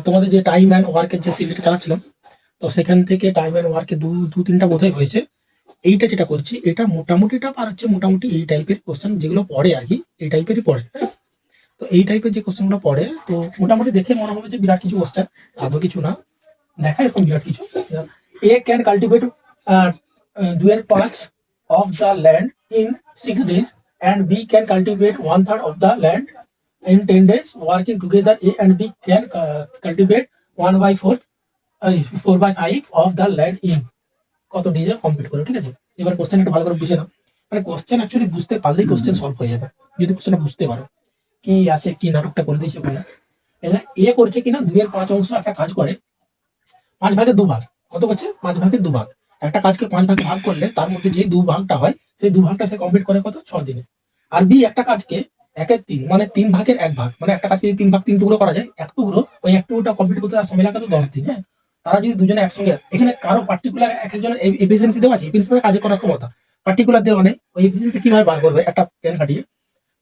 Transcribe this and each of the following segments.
তোমাদের যে time and ওয়ার্কের যে সিরিজটা চালাচ্ছিলাম, তো সেখান থেকে টাইম অ্যান্ড ওয়ার্কে দু তিনটা বোধহয় হয়েছে। এইটা যেটা করছি এটা মোটামুটিটা পার হচ্ছে, মোটামুটি এই টাইপের কোশ্চেন যেগুলো পড়ে আর কি, এই টাইপেরই পড়ে। হ্যাঁ, তো এই টাইপের যে কোশ্চেনগুলো পড়ে, তো মোটামুটি দেখে মনে হবে যে বিরাট কিছু কোশ্চেন, আদৌ কিছু না। দেখা এরকম বিরাট কিছু। এ can cultivate 2/5 of the land in 6 days, and B can cultivate 1/3 of the land in 10 days. Working together, A and B can cultivate 4/5 of the land in কত ডেজে কমপ্লিট করে। ঠিক আছে, এবার কোশ্চেন একটু ভালো করে বুঝে নাও। মানে কোশ্চেন অ্যাকচুয়ালি বুঝতে পারলেই কোশ্চেন সলভ হয়ে যাবে, যদি কোশ্চেনটা বুঝতে পারো কি আছে, কি নাটকটা করে দিয়েছে ওখানে। এ করছে কিনা 2/5 একটা কাজ করে 5 ভাগের 2 ভাগ। কত করছে? 5 ভাগের 2 ভাগ। একটা কাজকে 5 ভাগে ভাগ করলে তার মধ্যে যে 2 ভাগটা হয়, সেই 2 ভাগটা সে কমপ্লিট করে কত? 6 দিনে। আর বি একটা কাজকে 1/3 মানে 3 ভাগের 1 ভাগ, মানে একটা কাজকে যদি 3 ভাগ 3 টুকরো করা যায়, এক টুকরো ওই এক টুকরোটা কমপ্লিট করতে তার সময় লাগে তো 10 দিন। হ্যাঁ, তারা যদি দুজনে একসঙ্গে, এখানে কারো পার্টিকুলার এক একজনের এফিসিয়েন্সি দেওয়া আছে, এফিসিয়েন্সি কাজে করার ক্ষমতা পার্টিকুলার দেওয়া নেই। ওই এফিসিয়েন্সি কিভাবে বার করবে একটা পেন কাটিয়ে?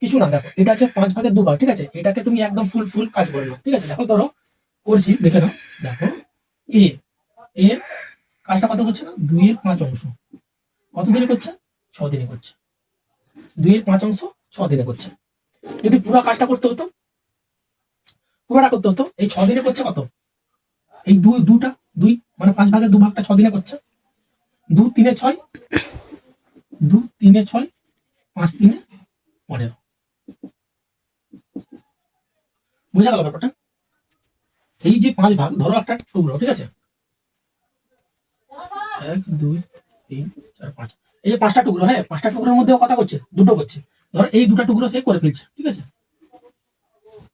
কিছু না, দেখো এটা হচ্ছে 5 ভাগের 2 ভাগ। ঠিক আছে, এটাকে তুমি একদম ফুল ফুল কাজ করে নাও। ঠিক আছে, দেখো ধরো করছি, দেখে নাও। দেখো এ এ কাজটা কত করছে না, 2/5 কত দিনে করছে? 6 দিনে করছে। 2/5 6 দিনে করছে। যদি পুরো কাজটা করতে হতো, পুরোটা করতে হতো, এই 6 দিনে করছে কত? এই দুই মানে 5 ভাগের 2 ভাগটা 6 দিনে করছে। 2 3 6, 2 3 6, 5 3 15। বুঝা গেল ব্যাপারটা? এই যে 5 ভাগ, ধরো একটা টুকরো, ঠিক আছে, 1 2 3 4 5, এই যে 5টা টুকরো, হ্যাঁ 5টা টুকরোর মধ্যে কথা করছে, দুটো করছে। ধরো এই 2টা টুকরো সে করে ফেলছে, ঠিক আছে,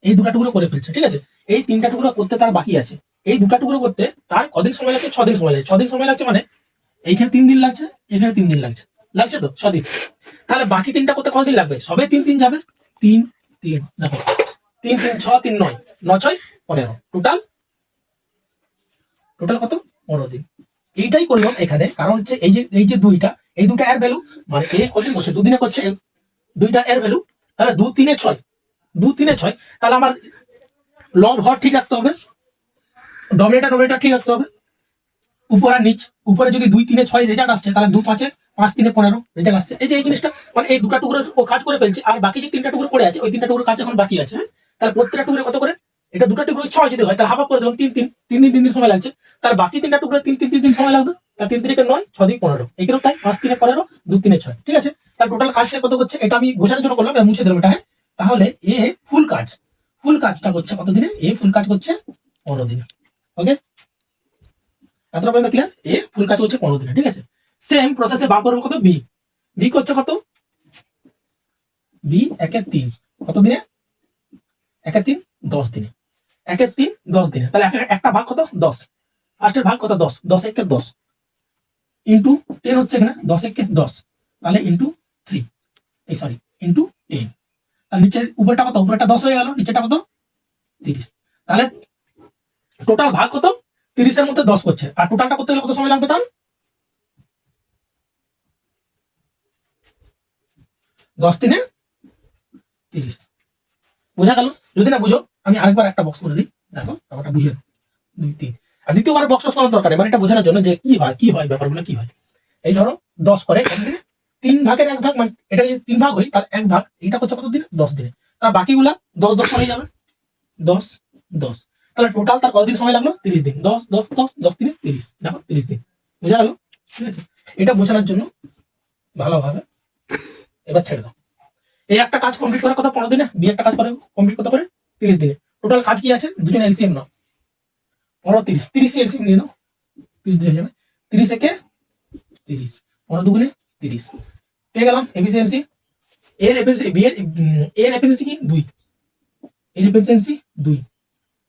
এই 2টা টুকরো করে ফেলছে। ঠিক আছে, এই 3টা টুকরো করতে তার বাকি আছে। এই 2টা টুকরো করতে তার কদিন সময় লাগছে? 6 দিন সময় লাগছে। 6 দিন সময় লাগছে মানে এইখানে 3 দিন লাগছে, এখানে 3 দিন লাগছে, লাগছে তো 6 দিন। তাহলে বাকি 3টা করতে কতদিন লাগবে? সবে 3 3 যাবে, 3 3, দেখো 3 3 6 3 9, 9 6 15, টোটাল টোটাল কত? 15 দিন। এইটাই করলাম এখানে, কারণ হচ্ছে এই যে দুইটা, এই দুটা এর ভ্যালু, মানে এ কতদিন করছে? 2 দিনে করছে, দুইটা এর ভ্যালু। তাহলে 2 3 6, 2 3 6, তাহলে আমার লব হর ঠিক রাখতে হবে, ডমিনেটর ঠিক রাখতে হবে, উপর আর নিচ। উপরে যদি 2 3 6 রেজাল্ট আসছে, তাহলে 2 5 5 3 15 রেজাল্ট আসছে। এই যে এই জিনিসটা, মানে এই দুটা টুকরো ও কাজ করে ফেলছে, আর বাকি যে 3টা টুকরো পড়ে আছে, ওই 3টা টুকরো কাজ এখন বাকি আছে। হ্যাঁ, তাহলে প্রত্যেকটা টুকরো কত করে? এটা দুটো টুকরো 6 যদি হয়, তাহলে হাফ করে দিলাম 3 3, 3 দিন সময় লাগছে। তার বাকি 3টা টুকরো 3 সময় লাগবে। তাহলে 3 3 9, 6 দিন 15, এখানেও তাই 5 3 15, 2 3 6। ঠিক আছে, তাহলে টোটাল কাজ সে কত করছে? এটা আমি বোঝানোর জন্য করলাম, মুছে দিলাম এটা। হ্যাঁ, তাহলে এ ফুল কাজটা করছে কত দিনে? এ ফুল কাজ করছে 15 দিনে। ওকে, এতটা পর্যন্ত ক্লিয়ার? এ ফুল কাজ করছে 15 দিনে। ঠিক আছে, সেম প্রসেসে বার করবো কত? বি। বি করছে কত? বি 1/3 কত দিনে? 1/3 10 দিনে। 1/3 10 দিনে। তাহলে একটা ভাগ কত? 10। ফার্স্টের ভাগ কত? 10, 10 1 10 ইন্টু 10 হচ্ছে এখানে, 10 1 10, তাহলে ইন্টু 3, এই সরি ইন্টু 10। তাহলে নিচের উপরটা কত? উপরটা 10 হয়ে গেল, নিচেটা কত? 30। তাহলে টোটাল ভাগ কত? 30 এর মধ্যে 10 করছে, আর টোটালটা করতে গেলে কত সময় লাগবে তার? 10 3 30। বোঝা গেল? যদি না বুঝো আমি আরেকবার একটা বক্স করে দিই, দেখো ব্যাপারটা বুঝে 2 3। আর দ্বিতীয়বার বক্স করার দরকার নেই, মানে এটা বোঝানোর জন্য যে কি হয় ব্যাপারগুলো কি হয়। এই ধরো 10 করে কত দিনে? 3 ভাগের 1 ভাগ, মানে এটা যদি 3 ভাগ হয়, তার 1 ভাগ এটা করছে কত দিনে? 10 দিনে। তার বাকিগুলা 10 10 হয়ে যাবে, 10 10। তাহলে টোটাল তার কতদিন সময় লাগলো? 30 দিন। 10 10 10, 10 3 30, দেখো 30 দিন। বোঝা গেল? ঠিক আছে, এটা বোঝানোর জন্য ভালোভাবে এবার ছেড়ে দাও। এই একটা কাজ কমপ্লিট করার কথা 15 দিনে, বি একটা কাজ করে কমপ্লিট করতে পারে 30 দিনে। টোটাল কাজ কি আছে? দুজন এলসিএম নাও, 15 30, 30 এলসিএম নিয়ে নাও, 30 দিন হয়ে যাবে। 30 একে 30, 15 দুগুণে 30। পেয়ে গেলাম এফিসিয়েন্সি। এর এফিসিয়েন্সি, বি এর এফিসিয়েন্সি কি? 2, এর এফিসিয়েন্সি 2,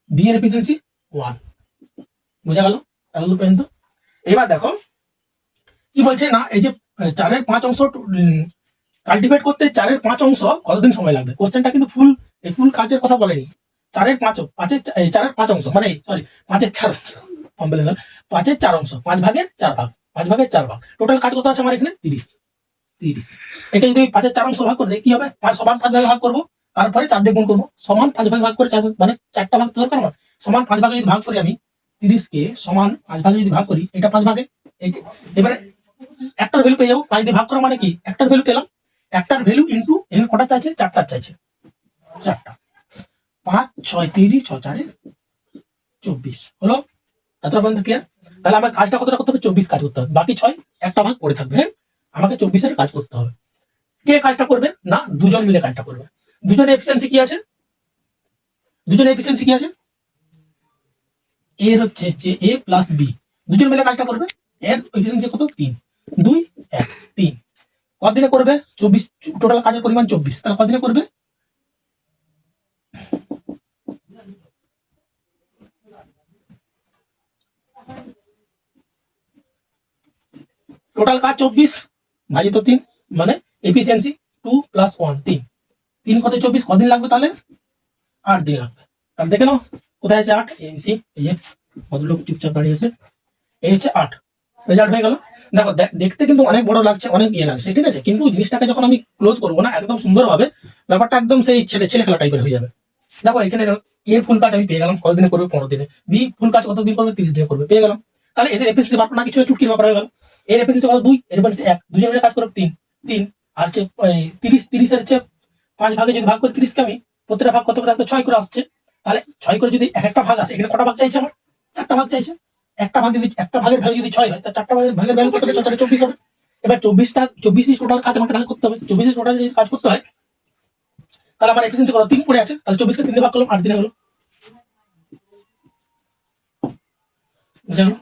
বি এর এফিসিয়েন্সি 1। বোঝা গেল এতদূর পর্যন্ত? এবার দেখো কি বলছে না, এই যে 4/5 কাল্টিভেট করতে 4/5 কতদিন সময় লাগবে? কোশ্চেনটা কিন্তু ফুল কাজের কথা বলেনি। 4/5 মানে সরি 5/4 বলে না, 5/4, 5 ভাগের 4 ভাগ, 5 ভাগের 4 ভাগ। টোটাল কাজ কত আছে আমার এখানে? 30 30। এটা যদি 5/4 ভাগ করে কি হবে? 5 সমান 5 ভাগে ভাগ করবো, তারপরে 4 দিয়ে গুণ করবো, সমান 5 ভাগে ভাগ করে 4 মানে 4টা ভাগ দরকার আমার। সমান 5 ভাগে যদি ভাগ করি আমি 30 কে সমান 5 ভাগে যদি ভাগ করি, এটা 5 ভাগে এবারে একটার ভ্যালু পেয়ে যাবো। 5 দিয়ে ভাগ করা মানে কি একটার ভ্যালু পেলাম, একটার ভ্যালু ইনটু এখানে কটা চাইছে, 4টা চাইছে, 4টা, 5 6 30 6 4 24 হলো। এতটা পর্যন্ত ক্লিয়ার? তাহলে আমার কাজটা কতটা করতে হবে, 24 কাজ করতে হবে, বাকি 6 একটা ভাগ পড়ে থাকবে। হ্যাঁ, আমাকে 24-এর কাজ করতে হবে। কে কাজটা করবে না, দুজন মিলে কাজটা করবে। দুজনের এফিসিয়েন্সি কি আছে, দুজনের এফিসিয়েন্সি কি আছে, এর হচ্ছে যে এ প্লাস বি, দুজন মিলে কাজটা করবে। এর এফিসিয়েন্সি কত, 3 2 1 3। কতদিনে করবে, 24, টোটাল কাজের পরিমাণ 24, তাহলে কতদিনে করবে, টোটাল কাজ 24 ভাজিত 3, মানে এফিসিয়েন্সি 2 + 1 3, 3 কত 24, কদিন লাগবে তাহলে, 8 দিন লাগবে। তাহলে দেখে নাও কোথায় আছে 8, এবিসি, এই যে ভদ্রলোক চুপচাপ দাঁড়িয়ে আছে, এই হচ্ছে 8, রেজাল্ট হয়ে গেল। দেখো দেখতে কিন্তু অনেক বড় লাগছে, অনেক ইয়ে লাগছে, ঠিক আছে, কিন্তু জিনিসটাকে যখন আমি ক্লোজ করবো না একদম সুন্দরভাবে, ব্যাপারটা একদম সেই ছেলে ছেলে খেলা টাইপের হয়ে যাবে। দেখো এখানে এ ফুল কাজ আমি পেয়ে গেলাম, কতদিনে করবে, 15 দিনে। বি ফুল কাজ কতদিন করবে, 30 দিনে করবে, পেয়ে গেলাম। তাহলে এদের এফিসিয়েন্সি ব্যাপার না কিছু, চুটকির ব্যাপার হয়ে গেল। এর এফিসিয়েন্সি কত, 2, এর এফিসিয়েন্সি 1, দুজনে মিলে কাজ করবে 3 3, আর হচ্ছে 30 এর হচ্ছে 5 ভাগে যদি ভাগ করি 30 কে আমি, প্রত্যেকটা ভাগ কত করে আসবে, 6 করে আসছে। তাহলে 6 করে যদি একটা ভাগ আসে, এখানে কটা ভাগ চাইছে আমার, 4টা ভাগ চাইছে। একটা ভাগ যদি, একটা ভাগের ভ্যালু যদি 6 হয়, তাহলে 4টা ভাগের ভ্যালু কত হবে, 24 হবে। এবার 24 টোটাল কাজ আমাকে তাহলে করতে হবে। 24 টোটাল যদি কাজ করতে হয়, তাহলে আমার এফিসিয়েন্সি কত, 3 পড়ে আছে, তাহলে 24 কে 3 দিয়ে ভাগ করলাম, 8 দিনে হলো। বুঝা গেল?